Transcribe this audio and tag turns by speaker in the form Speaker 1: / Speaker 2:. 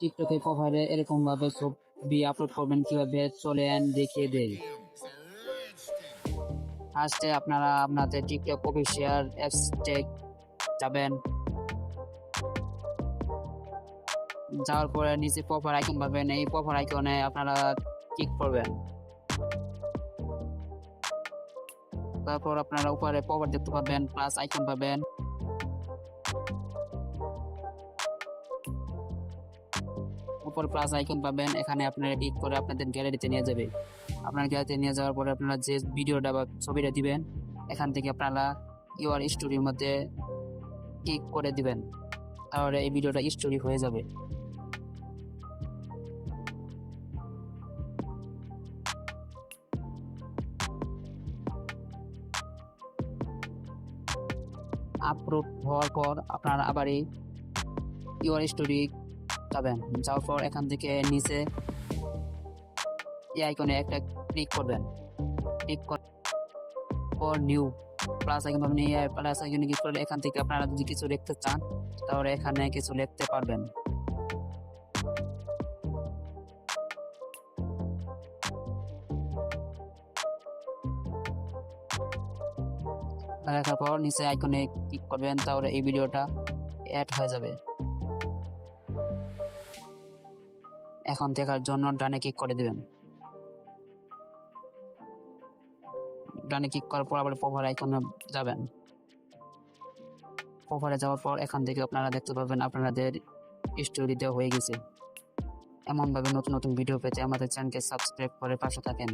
Speaker 1: টিকটকে প্রোফাইলে এরকম ভাবে ছবি আপলোড করবেন, কিভাবে চলেন দেখিয়ে দেই। ফার্স্টে আপনারা আপনাদের টিকটক অফিসিয়াল অ্যাপসে যাবেন। যাওয়ার পরে নিচে প্রোফাইল আইকন পাবেন, এই প্রোফাইল আইকনে আপনারা ক্লিক করবেন। তারপর আপনারা উপরে প্রোফাইল দেখতে পাবেন, প্লাস আইকন পাবেন। উপরে প্লাস আইকন পাবেন, এখানে আপনারা ক্লিক করে আপনাদের গ্যালারিতে নিয়ে যাবে। আপনার গ্যালারিতে নিয়ে যাওয়ার পরে আপনারা যে ভিডিওটা বা ছবিটা দিবেন, এখান থেকে আপনারা ইউর স্টোরির মধ্যে ক্লিক করে দিবেন, তাহলে এই ভিডিওটা স্টোরি হয়ে যাবে। আপলোড হওয়ার পর আপনারা আবার এই ইউর স্টোরি যাবেন। যাওয়ার পর এখান থেকে নিচে এই আইকনে একটা ক্লিক করবেন। ক্লিক করার পর নিউ প্লাস আইকন পাবেন, এই প্লাস আইকনে ক্লিক করলে এখান থেকে আপনারা যদি কিছু লিখতে চান তাহলে এখানে কিছু লিখতে পারবেন। লেখার পর নিচে আইকনে ক্লিক করবেন, তাহলে এই ভিডিওটা অ্যাড হয়ে যাবে। এখন দেখার জন্য ডানে ক্লিক করে দিবেন। ডানে ক্লিক করার পর আবার প্রোফাইল আইকনে যাবেন। প্রোফাইলে যাওয়ার পর এখান থেকে আপনারা দেখতে পাবেন আপনাদের স্টোরি দেওয়া হয়ে গেছে। এমনভাবে নতুন নতুন ভিডিও পেতে আমাদের চ্যানেলকে সাবস্ক্রাইব করে পাশে থাকেন।